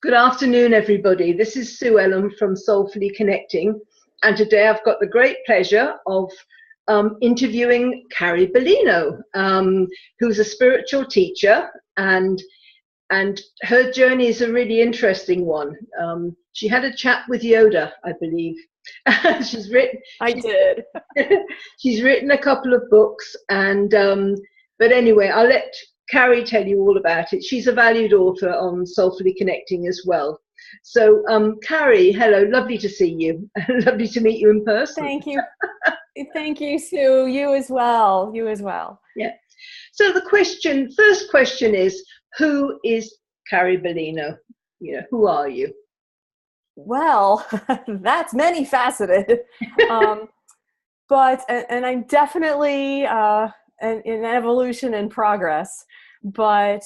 Good afternoon, everybody. This is Sue Ellam from Soulfully Connecting, and today I've got the great pleasure of interviewing Carrie Beleno, who's a spiritual teacher, and her journey is a really interesting one. She had a chat with Yoda, I believe. she's written. I did. She's written a couple of books, and but anyway, I'll let Carrie tell you all about it. She's a valued author on Soulfully Connecting as well. So, Carrie, hello, lovely to see you. Lovely to meet you in person. Thank you. Thank you, Sue. You as well. You as well. Yeah. So the first question is, who is Carrie Beleno? You know, who are you? Well, that's many faceted. But I'm definitely in evolution and progress. But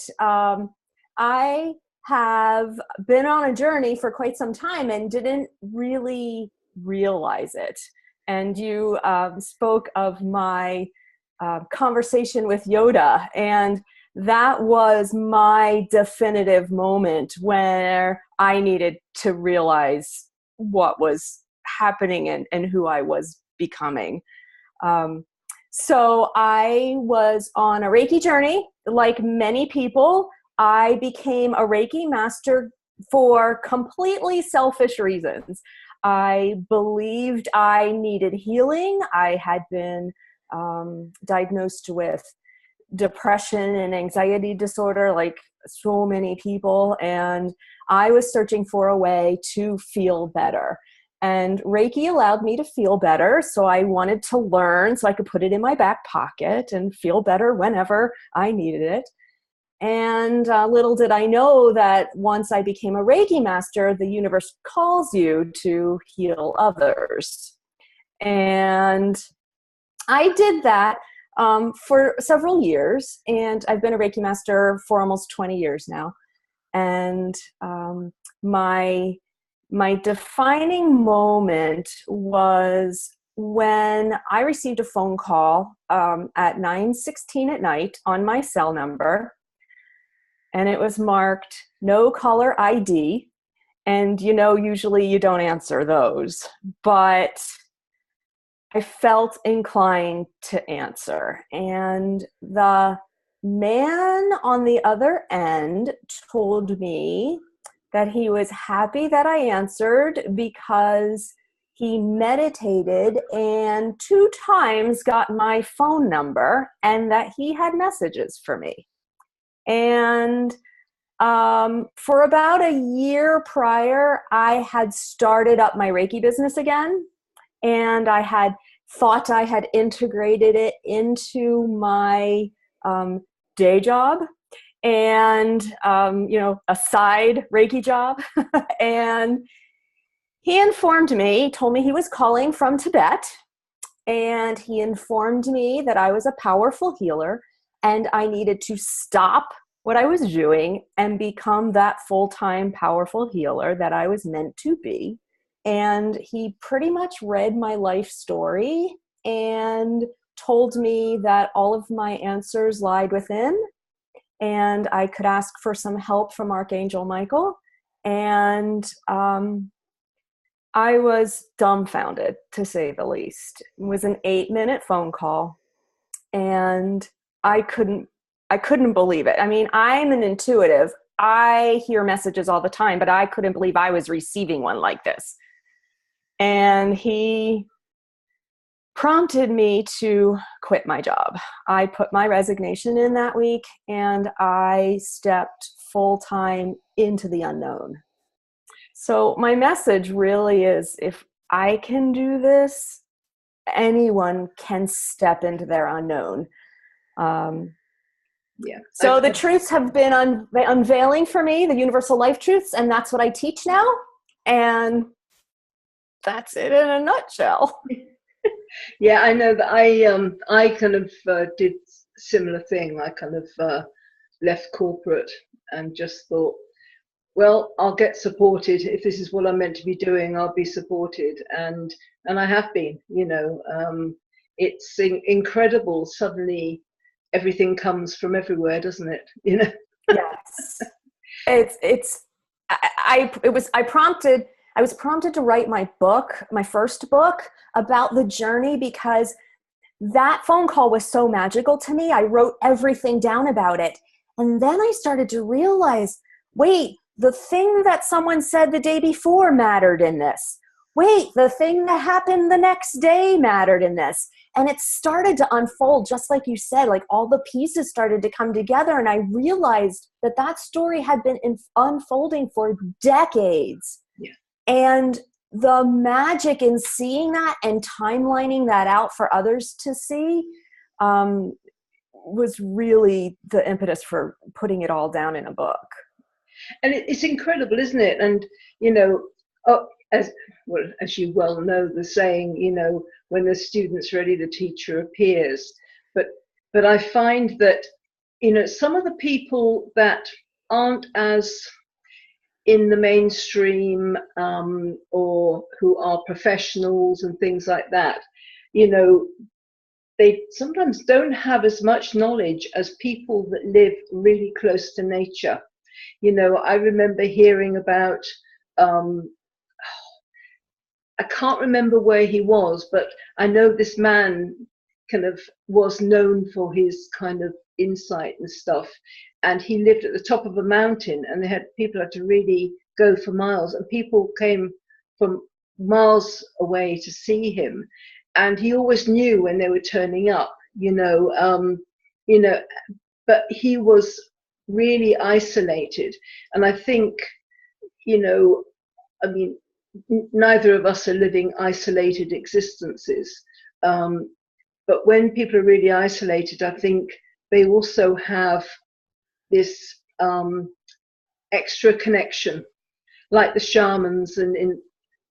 I have been on a journey for quite some time and didn't really realize it. And you spoke of my conversation with Yoda, and that was my definitive moment where I needed to realize what was happening and who I was becoming. So I was on a Reiki journey. Like many people, I became a Reiki master for completely selfish reasons. I believed I needed healing. I had been diagnosed with depression and anxiety disorder, like so many people, and I was searching for a way to feel better. And Reiki allowed me to feel better, so I wanted to learn so I could put it in my back pocket and feel better whenever I needed it. And little did I know that once I became a Reiki master, the universe calls you to heal others. And I did that for several years, and I've been a Reiki master for almost 20 years now. And my defining moment was when I received a phone call at 9:16 at night on my cell number, and it was marked no caller ID. And usually you don't answer those, but I felt inclined to answer. And the man on the other end told me that he was happy that I answered because he meditated and 2 times got my phone number and that he had messages for me. And for about a year prior, I had started up my Reiki business again. And I had thought I had integrated it into my day job and, a side Reiki job. And he informed me, told me he was calling from Tibet. And he informed me that I was a powerful healer and I needed to stop what I was doing and become that full-time powerful healer that I was meant to be. And he pretty much read my life story and told me that all of my answers lied within, and I could ask for some help from Archangel Michael. And I was dumbfounded, to say the least. It was an 8-minute phone call, and I couldn't believe it. I mean, I'm an intuitive. I hear messages all the time, but I couldn't believe I was receiving one like this. And he prompted me to quit my job. I put my resignation in that week, and I stepped full-time into the unknown. So my message really is, if I can do this, anyone can step into their unknown. Yeah. So the truths have been unveiling for me, the universal life truths, and that's what I teach now. And that's it in a nutshell. Yeah, I know that I kind of did similar thing. I kind of left corporate and just thought, well, I'll get supported. If this is what I'm meant to be doing, I'll be supported. And I have been, it's incredible. Suddenly everything comes from everywhere, doesn't it? Yes. It's I was prompted to write my book, my first book, about the journey, because that phone call was so magical to me. I wrote everything down about it. And then I started to realize, wait, the thing that someone said the day before mattered in this. Wait, the thing that happened the next day mattered in this. And it started to unfold, just like you said, like all the pieces started to come together. And I realized that that story had been unfolding for decades. Yeah. And the magic in seeing that and timelining that out for others to see was really the impetus for putting it all down in a book. And it's incredible, isn't it? And, as well, as you well know, the saying, when the student's ready, the teacher appears. But I find that, some of the people that aren't as in the mainstream, or who are professionals and things like that, they sometimes don't have as much knowledge as people that live really close to nature. I remember hearing about, I can't remember where he was, but I know this man kind of was known for his kind of insight and stuff. And he lived at the top of a mountain, and people had to really go for miles, and people came from miles away to see him. And he always knew when they were turning up, but he was really isolated. And I think, neither of us are living isolated existences. But when people are really isolated, I think they also have this extra connection, like the shamans,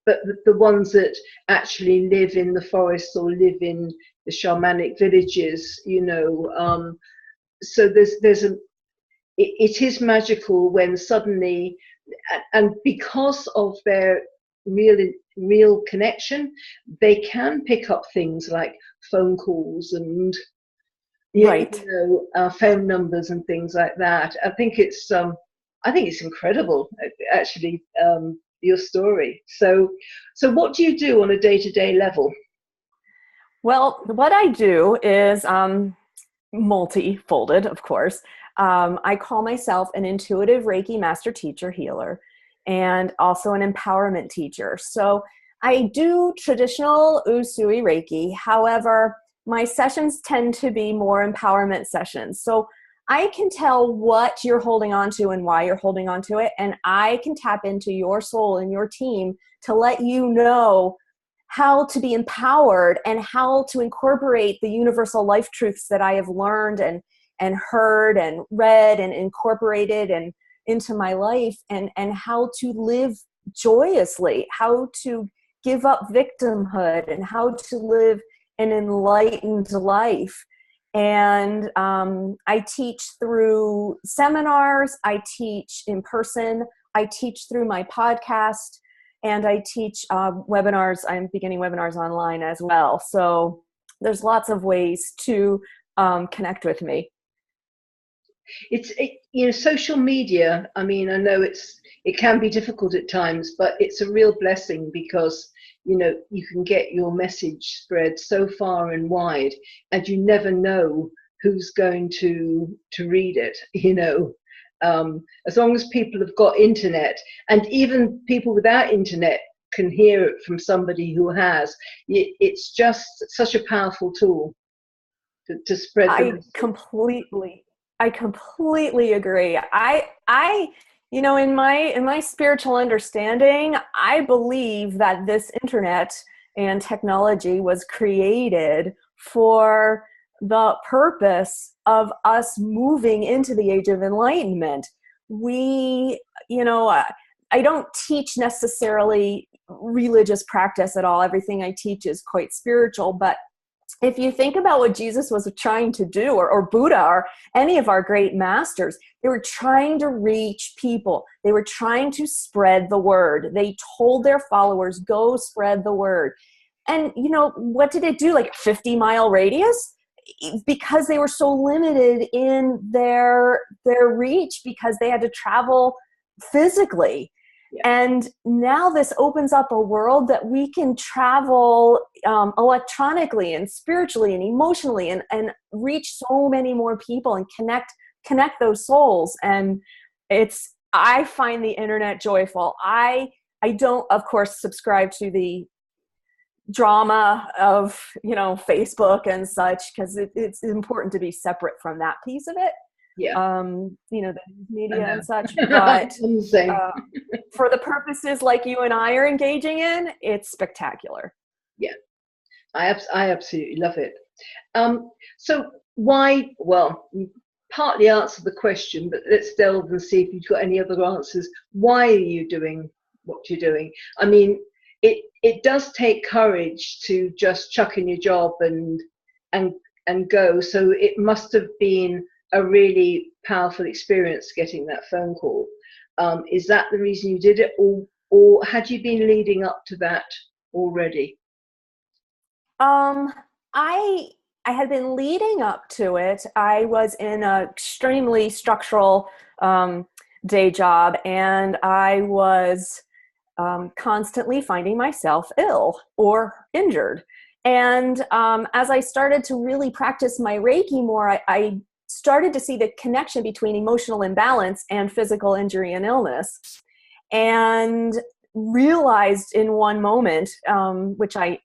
but the ones that actually live in the forest or live in the shamanic villages, so it is magical when suddenly, and because of their real connection, they can pick up things like phone calls and Right. phone numbers and things like that. I think it's incredible, actually, your story. So what do you do on a day-to-day level? Well, what I do is multi-folded, of course. I call myself an intuitive Reiki master teacher healer, and also an empowerment teacher. So I do traditional Usui Reiki. However, my sessions tend to be more empowerment sessions. So I can tell what you're holding on to and why you're holding on to it. And I can tap into your soul and your team to let you know how to be empowered and how to incorporate the universal life truths that I have learned and heard and read and incorporated and into my life, and how to live joyously, how to give up victimhood, and how to live an enlightened life. And I teach through seminars, I teach in person, I teach through my podcast, and I teach webinars. I'm beginning webinars online as well. So there's lots of ways to connect with me. Social media, I know it can be difficult at times, but it's a real blessing, because you can get your message spread so far and wide, and you never know who's going to read it. As long as people have got internet, and even people without internet can hear it from somebody who has, it's just such a powerful tool to spread the message. I completely agree. In my spiritual understanding, I believe that this internet and technology was created for the purpose of us moving into the age of enlightenment. I don't teach necessarily religious practice at all. Everything I teach is quite spiritual, but if you think about what Jesus was trying to do, or Buddha, or any of our great masters, they were trying to reach people. They were trying to spread the word. They told their followers, go spread the word. And, what did it do? Like a 50-mile radius? Because they were so limited in their reach, because they had to travel physically. Yeah. And now this opens up a world that we can travel electronically and spiritually and emotionally and reach so many more people and connect those souls. And I find the internet joyful. I don't, of course, subscribe to the drama of, Facebook and such, because it's important to be separate from that piece of it. Yeah. The media and such, but for the purposes like you and I are engaging in, it's spectacular. Yeah, I absolutely love it. So why? Well, you partly answered the question, but let's delve and see if you've got any other answers. Why are you doing what you're doing? I mean, it does take courage to just chuck in your job and go. So it must have been a really powerful experience getting that phone call. Is that the reason you did it, or had you been leading up to that already? I had been leading up to it. I was in an extremely structural day job, and I was constantly finding myself ill or injured. And as I started to really practice my Reiki more, I started to see the connection between emotional imbalance and physical injury and illness, and realized in one moment, which I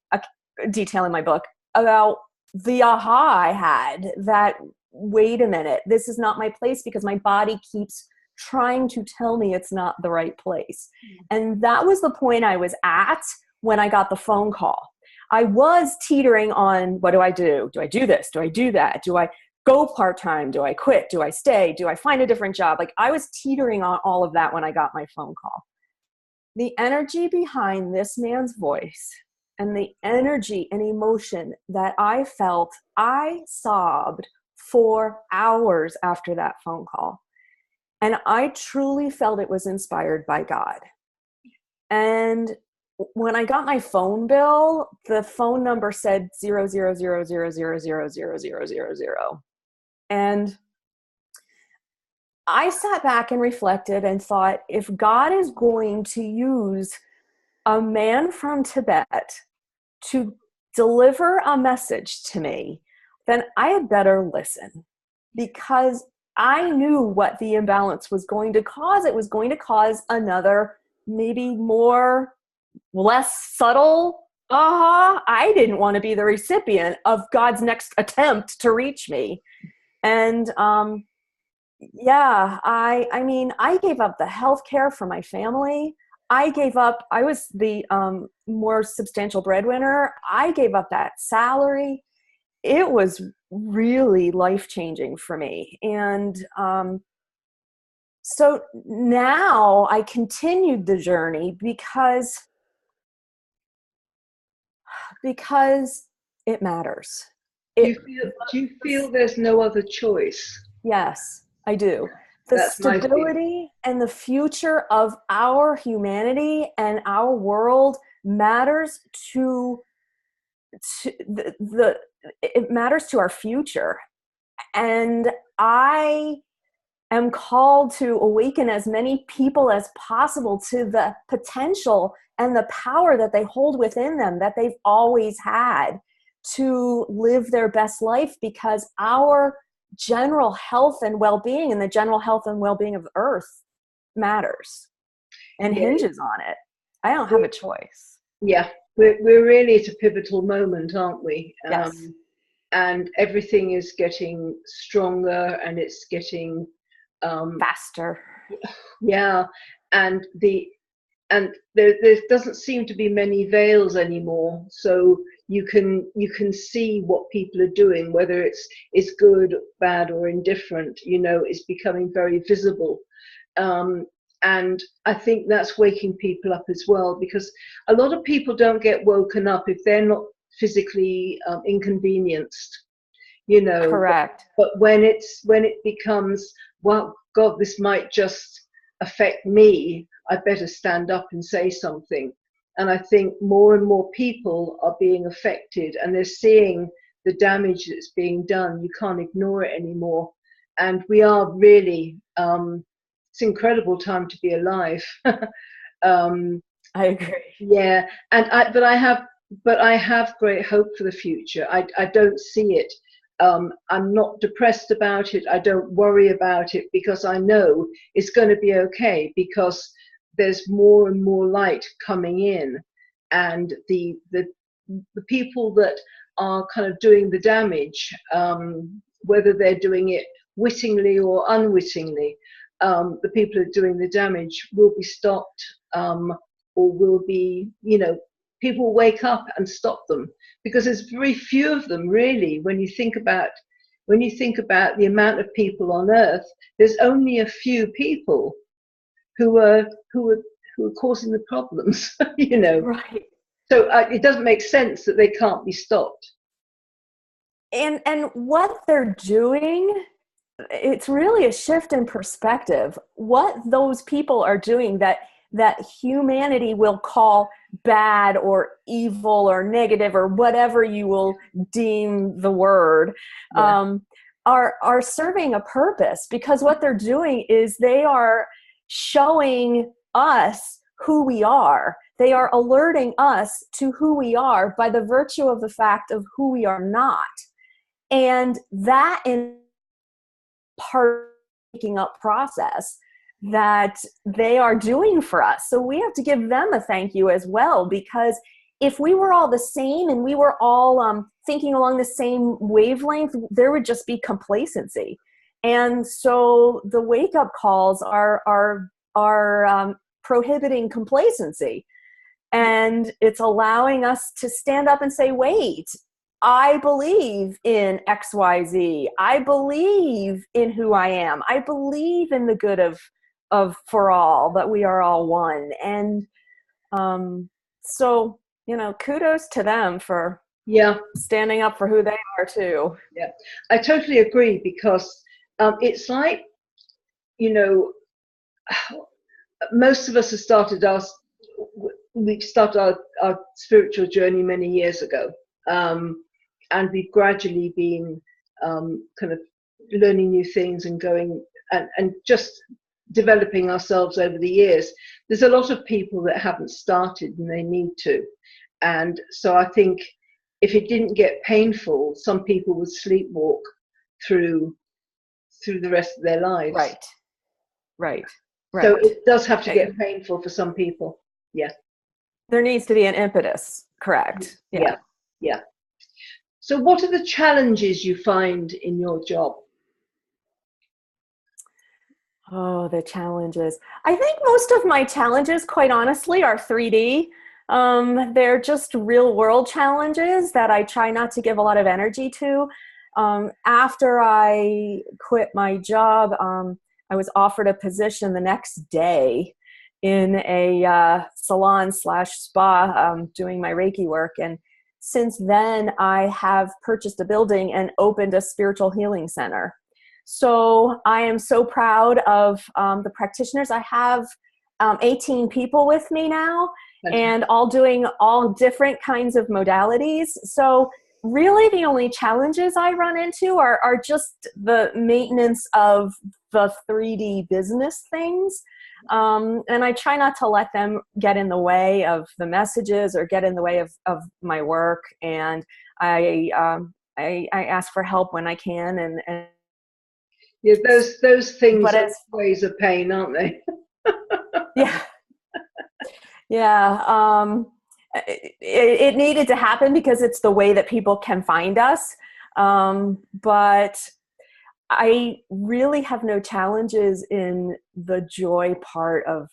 detail in my book, about the aha I had, that, wait a minute, this is not my place, because my body keeps trying to tell me it's not the right place. And that was the point I was at when I got the phone call. I was teetering on, what do I do? Do I do this? Do I do that? Do I go part-time? Do I quit? Do I stay? Do I find a different job? Like, I was teetering on all of that when I got my phone call. The energy behind this man's voice and the energy and emotion that I felt, I sobbed for hours after that phone call. And I truly felt it was inspired by God. And when I got my phone bill, the phone number said 00000000000. And I sat back and reflected and thought, if God is going to use a man from Tibet to deliver a message to me, then I had better listen, because I knew what the imbalance was going to cause. It was going to cause another, maybe less subtle I didn't want to be the recipient of God's next attempt to reach me. And I mean, I gave up the health care for my family. I was the more substantial breadwinner. I gave up that salary. It was really life-changing for me. And so now I continued the journey because it matters. Do you feel there's no other choice? Yes, I do. The That's stability and the future of our humanity and our world matters to it matters to our future. And I am called to awaken as many people as possible to the potential and the power that they hold within them, that they've always had, to live their best life, because our general health and well-being and the general health and well-being of the earth matters and hinges on it. I don't have a choice. Yeah, we're really at a pivotal moment, aren't we? Yes. And everything is getting stronger, and it's getting faster. Yeah, and there doesn't seem to be many veils anymore. So you can see what people are doing, whether it's good, bad, or indifferent. It's becoming very visible. And I think that's waking people up as well, because a lot of people don't get woken up if they're not physically inconvenienced, Correct. But when it becomes, well, God, this might just affect me, I better stand up and say something. And I think more and more people are being affected, and they're seeing the damage that's being done. You can't ignore it anymore. And we are really it's an incredible time to be alive. um, I agree. yeah, but I have great hope for the future. I don't see it. I'm not depressed about it. I don't worry about it because I know it's going to be okay, because there's more and more light coming in, and the people that are kind of doing the damage, whether they're doing it wittingly or unwittingly, the people who are doing the damage will be stopped, or will be, people wake up and stop them, because there's very few of them really. When you think about the amount of people on Earth, there's only a few people who are causing the problems. Right. So it doesn't make sense that they can't be stopped. And what they're doing, it's really a shift in perspective. What those people are doing that humanity will call bad or evil or negative or whatever you will deem the word, Yeah. are serving a purpose, because what they're doing is they are showing us who we are. They are alerting us to who we are by the virtue of the fact of who we are not. And that in part making up process that they are doing for us. So we have to give them a thank you as well, because if we were all the same and we were all thinking along the same wavelength, there would just be complacency. And so the wake-up calls are prohibiting complacency. And it's allowing us to stand up and say, wait, I believe in XYZ. I believe in who I am. I believe in the good of for all, that we are all one. And so, kudos to them for standing up for who they are too. Yeah, I totally agree, because it's like, most of us have started our spiritual journey many years ago. And we've gradually been kind of learning new things and going and just developing ourselves over the years. There's a lot of people that haven't started, and they need to. And so I think if it didn't get painful, some people would sleepwalk through the rest of their lives. Right. So it does have to get painful for some people. Yeah. There needs to be an impetus. Correct. Yeah. So what are the challenges you find in your job? Oh, the challenges. I think most of my challenges, quite honestly, are 3D. They're just real world challenges that I try not to give a lot of energy to. After I quit my job, I was offered a position the next day in a salon/spa, doing my Reiki work. And since then, I have purchased a building and opened a spiritual healing center. So I am so proud of the practitioners. I have 18 people with me now, and all doing all different kinds of modalities. So really the only challenges I run into are just the maintenance of the 3D business things. And I try not to let them get in the way of the messages or get in the way of my work. And I ask for help when I can. And yeah, those things are ways of pain, aren't they? Yeah. Yeah. It needed to happen because it's the way that people can find us. But I really have no challenges in the joy part of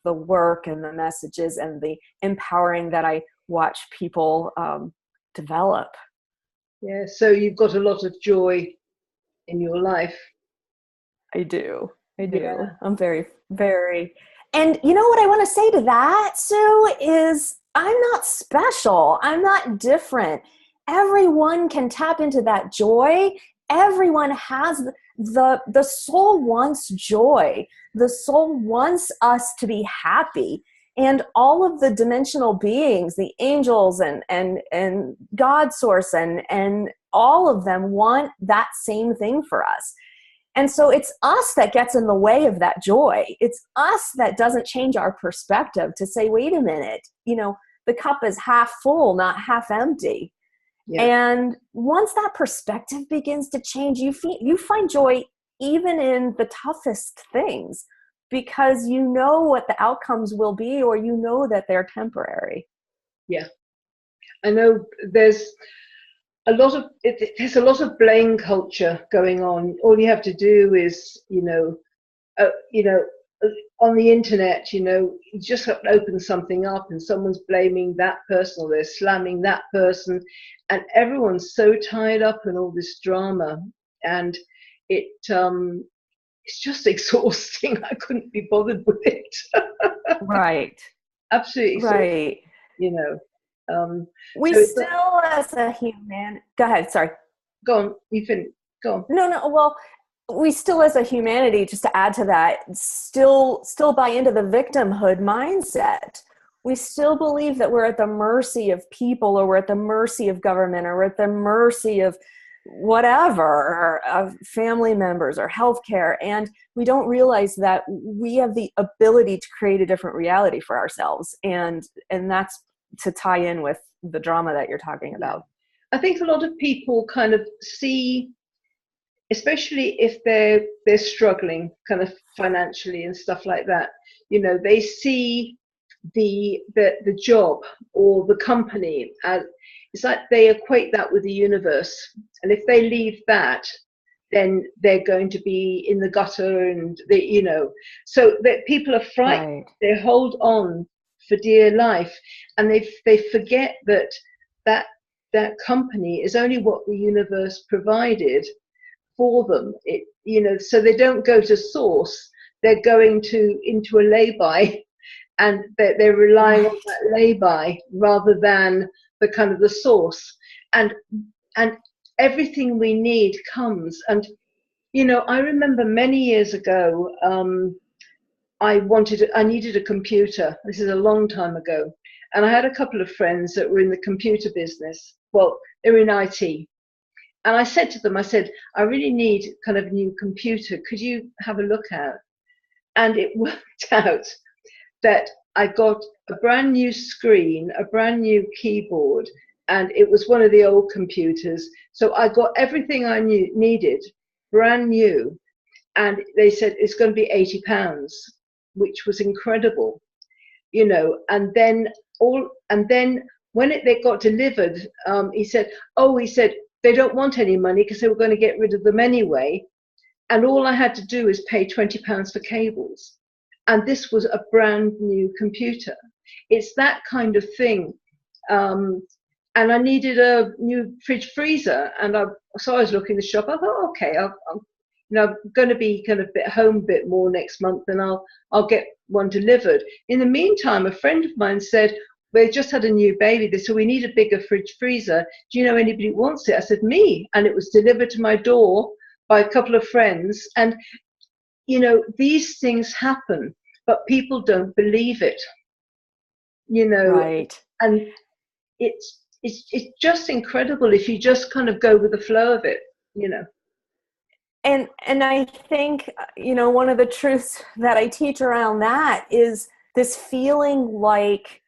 the work and the messages and the empowering that I watch people develop. Yeah, so you've got a lot of joy in your life. I do. Yeah. I'm very, very. And you know what I want to say to that, Sue, is I'm not special. I'm not different. Everyone can tap into that joy. Everyone has the soul wants joy. The soul wants us to be happy. And all of the dimensional beings, the angels and God source and all of them want that same thing for us. And so it's us that gets in the way of that joy. It's us that doesn't change our perspective to say, wait a minute, the cup is half full, not half empty. Yeah. And once that perspective begins to change, you find joy even in the toughest things, because you know what the outcomes will be, or you know that they're temporary. Yeah. I know there's a lot of there's a lot of blame culture going on. All you have to do is, on the internet, you just have to open something up and someone's blaming that person, or they're slamming that person, and everyone's so tied up in all this drama, and it's just exhausting. I couldn't be bothered with it. Right. Absolutely. Right. We so still, as a human, go ahead. Sorry. Go on. You can go on. No. Well, we still, as a humanity, just to add to that, still buy into the victimhood mindset. We still believe that we're at the mercy of people, or we're at the mercy of government, or we're at the mercy of whatever, or of family members, or healthcare. And we don't realize that we have the ability to create a different reality for ourselves. And that's to tie in with the drama that you're talking about. I think a lot of people kind of see, especially if they're struggling kind of financially and stuff like that, they see the job or the company as, it's like they equate that with the universe, and if they leave that, then they're going to be in the gutter, and so that people are frightened. Right. They hold on for dear life, and they forget that company is only what the universe provided for them. So they don't go to source, they're going into a lay-by, and they're relying on that lay-by rather than the kind of the source, and everything we need comes. And I remember many years ago, I needed a computer. This is a long time ago, and I had a couple of friends that were in the computer business. Well, they were in IT, and I said to them, I really need kind of a new computer. Could you have a look at? And it worked out that I got a brand new screen, a brand new keyboard, and it was one of the old computers. So I got everything I needed, brand new. And they said it's going to be £80, which was incredible, And then when they got delivered, he said they don't want any money because they were going to get rid of them anyway. And all I had to do is pay £20 for cables. And this was a brand new computer. It's that kind of thing. And I needed a new fridge freezer. And so I was looking in the shop. I thought, okay, I'm going to be kind of home a bit more next month, and I'll get one delivered. In the meantime, a friend of mine said, they just had a new baby. They said, we need a bigger fridge freezer. Do you know anybody who wants it? I said, me. And it was delivered to my door by a couple of friends. And, these things happen, but people don't believe it, Right. And it's just incredible if you just kind of go with the flow of it, And I think, one of the truths that I teach around that is this feeling like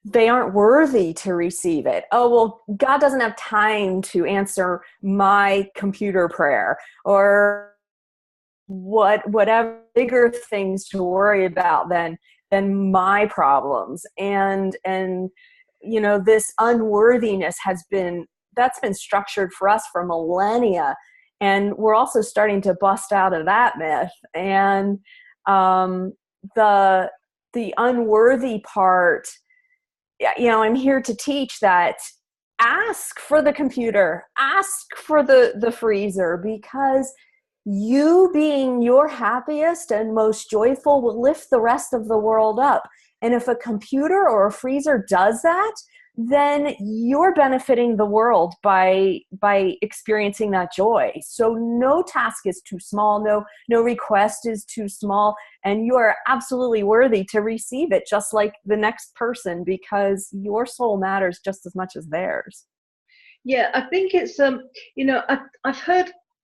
they aren't worthy to receive it. Oh, well, God doesn't have time to answer my computer prayer, or whatever bigger things to worry about than my problems. And this unworthiness that's been structured for us for millennia. And we're also starting to bust out of that myth. And the unworthy part, I'm here to teach that ask for the computer, ask for the freezer, because you being your happiest and most joyful will lift the rest of the world up. And if a computer or a freezer does that, then you're benefiting the world by experiencing that joy. So no task is too small, no request is too small, and you are absolutely worthy to receive it, just like the next person, because your soul matters just as much as theirs. Yeah, I think it's I've heard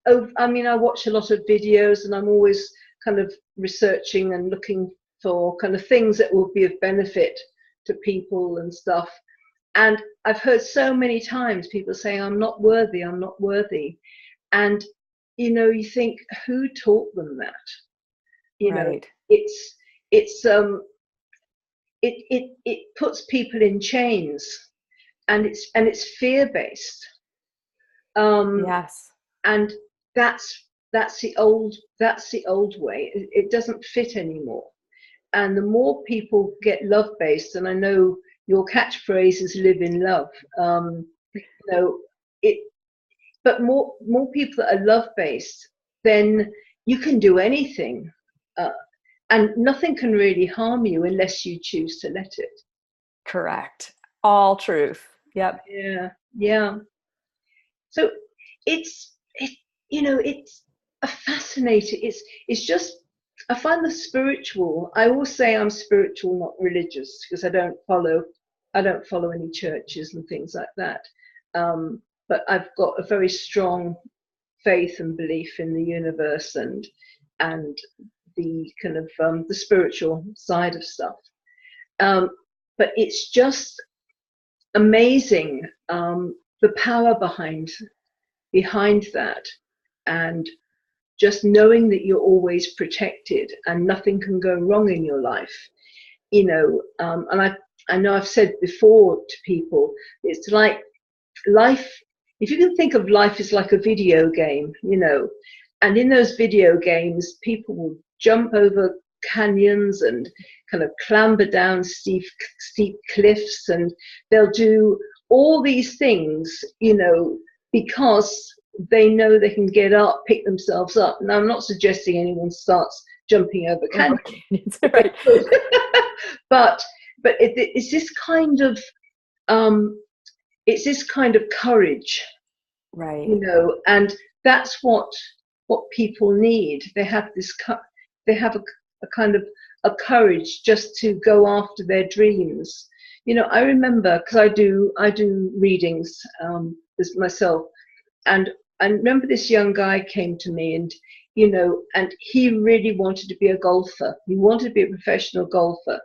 I mean, I watch a lot of videos, and I'm always kind of researching and looking for kind of things that will be of benefit to people and stuff. And I've heard so many times people saying, I'm not worthy, I'm not worthy. And, you think, who taught them that? Right. It's, it puts people in chains, and it's fear-based. Yes. And that's the old way. It doesn't fit anymore. And the more people get love-based, and I know your catchphrase is "live in love," you know, it. But more people that are love-based, then you can do anything, and nothing can really harm you unless you choose to let it. Correct. All truth. Yep. Yeah. So it's a fascinating. It's just, I find the spiritual. I always say I'm spiritual, not religious, because I don't follow any churches and things like that. But I've got a very strong faith and belief in the universe and the kind of the spiritual side of stuff. But it's just amazing, the power behind that, and just knowing that you're always protected and nothing can go wrong in your life. And I know I've said before to people, it's like life, if you can think of life as like a video game, and in those video games people will jump over canyons and kind of clamber down steep cliffs, and they'll do all these things, because they know they can get up, pick themselves up. Now, I'm not suggesting anyone starts jumping over canyons, right. but it's this kind of courage, right? And that's what people need. They have a kind of a courage just to go after their dreams. I remember, because I do readings as myself, and I remember this young guy came to me, and and he really wanted to be a golfer. He wanted to be a professional golfer,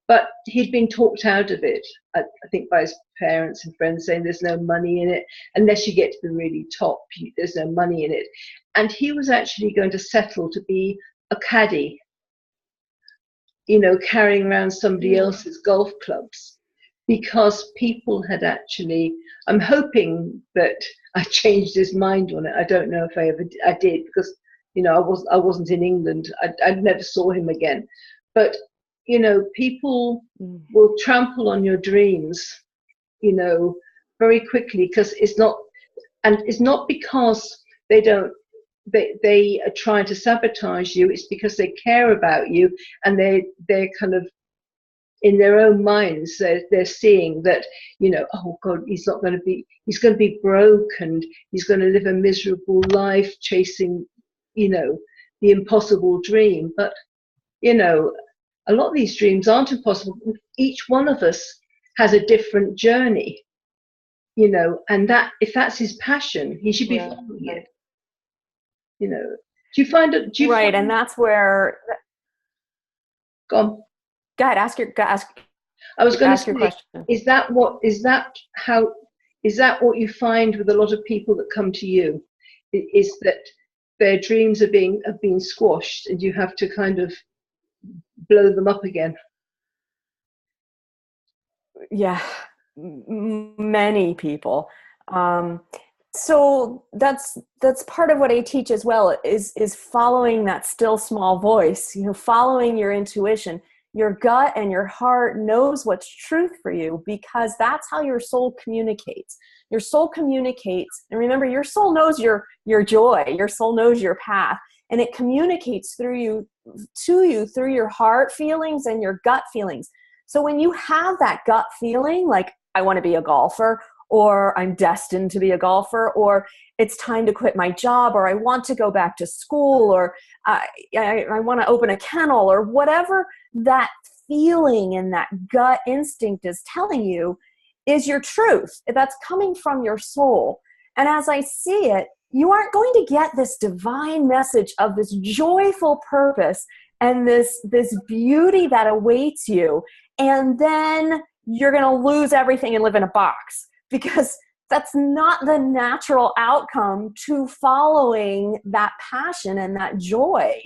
but he'd been talked out of it, I think, by his parents and friends, saying there's no money in it. Unless you get to the really top, there's no money in it. And he was actually going to settle to be a caddy, carrying around somebody else's golf clubs, because people had actually, I'm hoping that I changed his mind on it. I don't know if I did, because, I wasn't in England. I never saw him again. But, people will trample on your dreams, very quickly, because it's not because they are trying to sabotage you. It's because they care about you, and they're kind of, in their own minds, they're seeing that, oh God, he's going to be broke, and he's going to live a miserable life chasing, the impossible dream. But, a lot of these dreams aren't impossible. Each one of us has a different journey, and that, if that's his passion, he should be following it. Do you find it? Right, and that's where. Go on. Go ahead. Ask your question. Is that what you find with a lot of people that come to you? Is that their dreams have been squashed, and you have to kind of blow them up again? Yeah, many people. So that's part of what I teach as well, is following that still small voice, following your intuition. Your gut and your heart knows what's truth for you, because that's how your soul communicates. Your soul communicates, and remember, your soul knows your joy. Your soul knows your path, and it communicates to you through your heart feelings and your gut feelings. So when you have that gut feeling, like, I want to be a golfer, or I'm destined to be a golfer, or it's time to quit my job, or I want to go back to school, or I want to open a kennel, or whatever that feeling and that gut instinct is telling you is your truth. That's coming from your soul. And as I see it, you aren't going to get this divine message of this joyful purpose and this beauty that awaits you. And then you're going to lose everything and live in a box, because that's not the natural outcome to following that passion and that joy.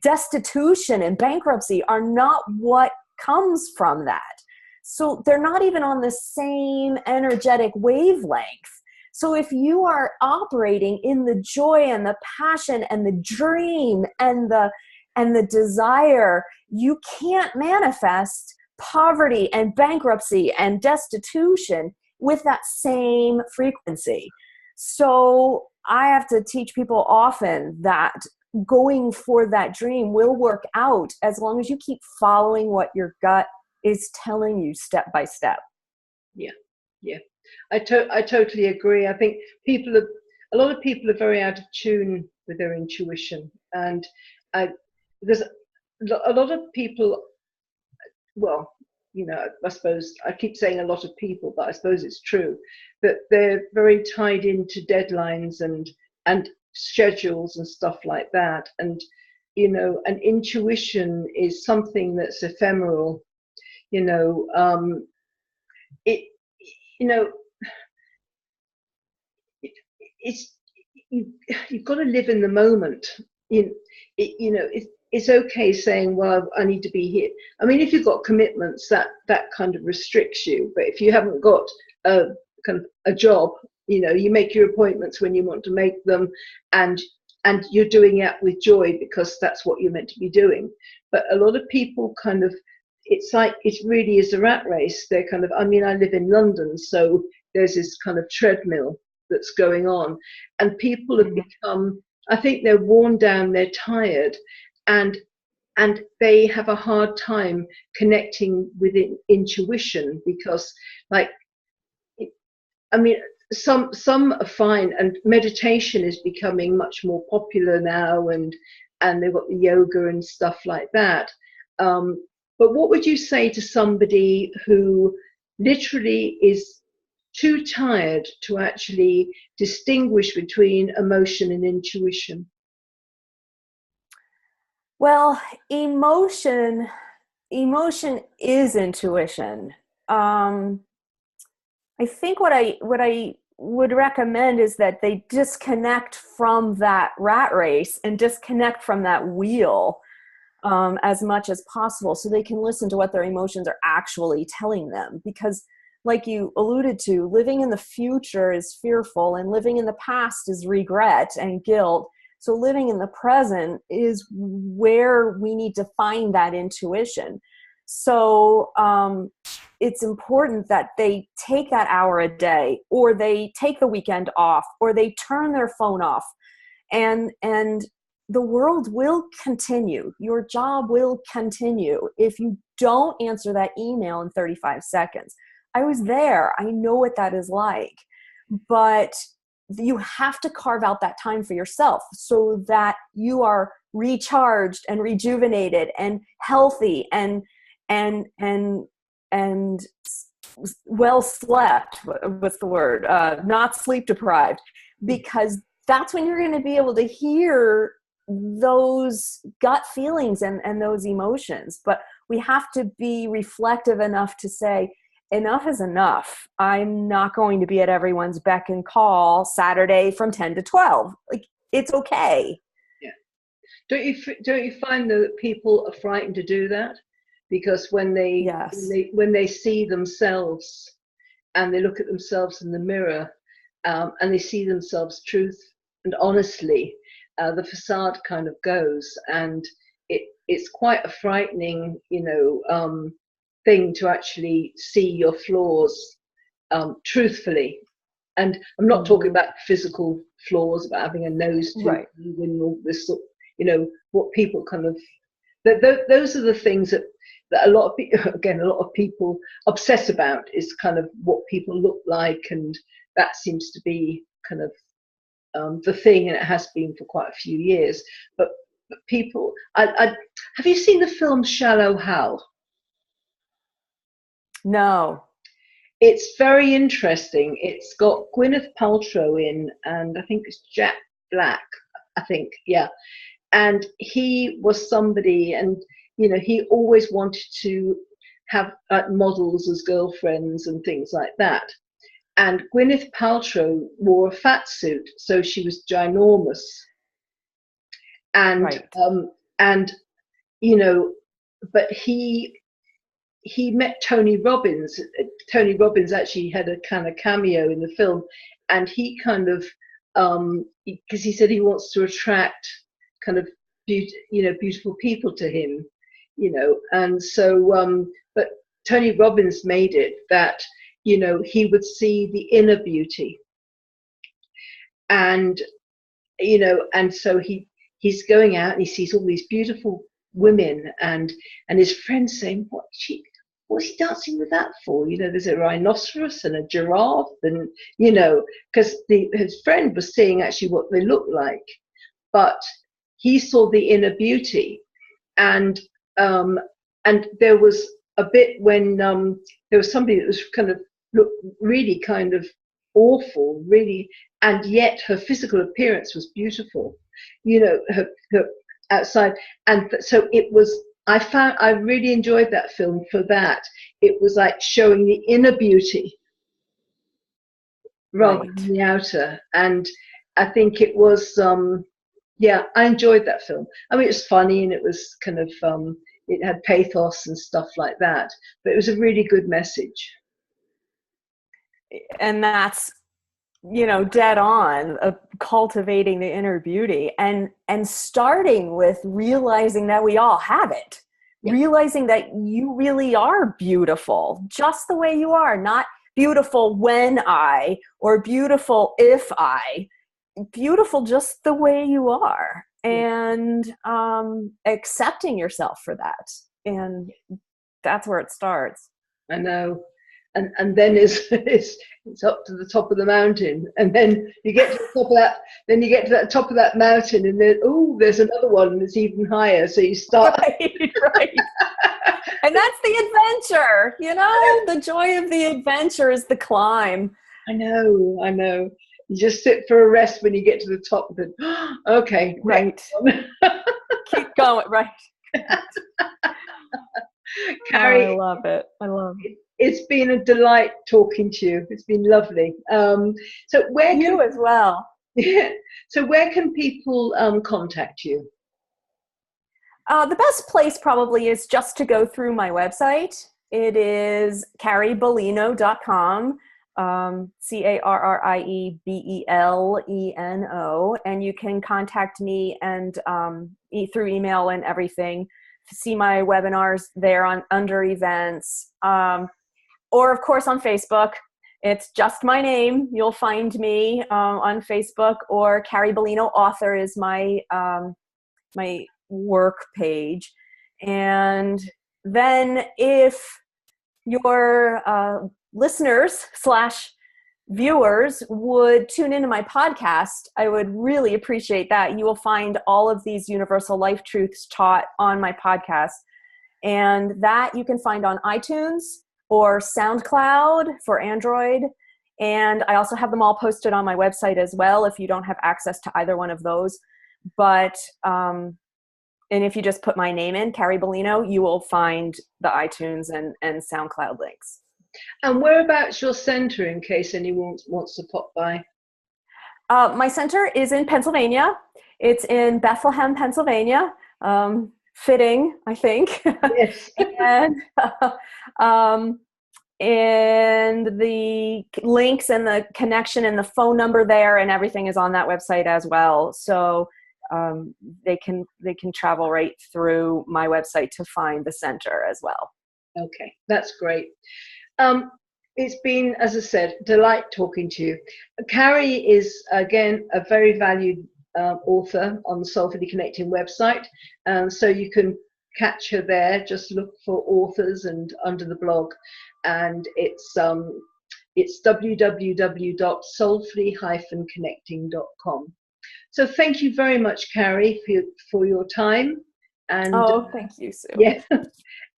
Destitution and bankruptcy are not what comes from that. So they're not even on the same energetic wavelength. So if you are operating in the joy and the passion and the dream and the desire, you can't manifest poverty and bankruptcy and destitution with that same frequency. So I have to teach people often that going for that dream will work out as long as you keep following what your gut is telling you step by step. Yeah, yeah. I totally agree. I think a lot of people are very out of tune with their intuition, and there's a lot of people. Well, I suppose I keep saying a lot of people, but I suppose it's true that they're very tied into deadlines and schedules and stuff like that, and and intuition is something that's ephemeral. It it's you've got to live in the moment. It's okay saying, well, I need to be here. I mean, if you've got commitments, that kind of restricts you. But if you haven't got a kind of a job, you make your appointments when you want to make them, and you're doing it with joy because that's what you're meant to be doing. But a lot of people kind of, it's like it really is a rat race. They're kind of, I mean, I live in London, so there's this kind of treadmill that's going on, and people have become, I think they're worn down, they're tired, and they have a hard time connecting with intuition, because some are fine, and meditation is becoming much more popular now, and they've got the yoga and stuff like that. But what would you say to somebody who literally is too tired to actually distinguish between emotion and intuition? Well, emotion is intuition. I think what I would recommend is that they disconnect from that rat race and disconnect from that wheel as much as possible, so they can listen to what their emotions are actually telling them. Because like you alluded to, living in the future is fearful, and living in the past is regret and guilt. So living in the present is where we need to find that intuition. So it's important that they take that hour a day, or they take the weekend off, or they turn their phone off, and the world will continue. Your job will continue if you don't answer that email in 35 seconds. I was there. I know what that is like. But you have to carve out that time for yourself so that you are recharged and rejuvenated and healthy and well slept. What's the word? Not sleep deprived, because that's when you're going to be able to hear those gut feelings and those emotions. But we have to be reflective enough to say, enough is enough. I'm not going to be at everyone's beck and call Saturday from 10 to 12. Like, it's okay. Yeah. Don't you find that people are frightened to do that? Because when they see themselves and they look at themselves in the mirror, and they see themselves truth and honestly, the facade kind of goes, and it's quite a frightening, thing to actually see your flaws truthfully. And I'm not talking about physical flaws, about having a nose tube, right, and all this, what people kind of, those are the things that a lot of people obsess about, is kind of what people look like, and that seems to be kind of the thing, and it has been for quite a few years. But people, have you seen the film Shallow Hal? No. It's very interesting. It's got Gwyneth Paltrow in, and I think it's Jack Black. I think, yeah. And he was somebody, and he always wanted to have models as girlfriends and things like that. And Gwyneth Paltrow wore a fat suit, so she was ginormous. And Right. And but he met Tony Robbins. Tony Robbins actually had a kind of cameo in the film, and he kind of because he said he wants to attract kind of beautiful people to him, and so but Tony Robbins made it that he would see the inner beauty, and and so he's going out and he sees all these beautiful women, and his friends saying, what's he dancing with that for? There's a rhinoceros and a giraffe, and because his friend was seeing actually what they looked like, but he saw the inner beauty. And there was a bit when there was somebody that was kind of looked really kind of awful, really, and yet her physical appearance was beautiful, her outside. And so it was, I really enjoyed that film for that. It was like showing the inner beauty rather than the outer. And I think it was, I enjoyed that film. I mean, it was funny, and it was kind of, it had pathos and stuff like that, but it was a really good message. And that's, dead on, cultivating the inner beauty, and starting with realizing that we all have it. Yeah. Realizing that you really are beautiful just the way you are, not beautiful when or beautiful if beautiful just the way you are, and accepting yourself for that. And that's where it starts. I know. And then it's up to the top of the mountain, and then you get to the top of that. Then you get to that top of that mountain, and then there's another one that's even higher. So you start right. And that's the adventure. The joy of the adventure is the climb. I know. You just sit for a rest when you get to the top of it. Okay, right. Keep going, right. Carrie, I love it. It's been a delight talking to you. It's been lovely. So where you as well. Yeah. So where can people contact you? The best place probably is just to go through my website. It is carriebeleno.com, CarrieBeleno, and you can contact me and through email and everything. See my webinars there under events, or of course on Facebook. It's just my name. You'll find me on Facebook, or Carrie Beleno Author is my my work page. And then if your listeners / viewers would tune into my podcast, I would really appreciate that. You will find all of these universal life truths taught on my podcast, and that you can find on iTunes or SoundCloud for Android. And I also have them all posted on my website as well if you don't have access to either one of those. But and if you just put my name in, Carrie Beleno, you will find the iTunes and SoundCloud links. And whereabouts your center, in case anyone wants to pop by? My center is in Pennsylvania. It's in Bethlehem, Pennsylvania. Fitting, I think. Yes. And the links and the connection and the phone number there and everything is on that website as well. So they can travel right through my website to find the center as well. Okay, that's great. It's been, as I said, delight talking to you. Carrie is, again, a very valued author on the Soulfully Connecting website. So you can catch her there. Just look for authors and under the blog. And it's www.soulfully-connecting.com. So thank you very much, Carrie, for your time. And thank you, Sue. Yeah.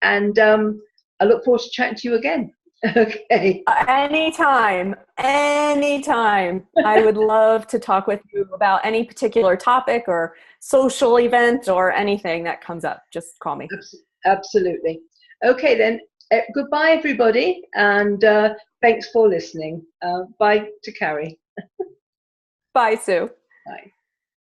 And I look forward to chatting to you again. Okay. Anytime, anytime. I would love to talk with you about any particular topic or social event or anything that comes up. Just call me. Absolutely. Okay, then. Goodbye, everybody, and thanks for listening. Bye to Carrie. Bye, Sue. Bye.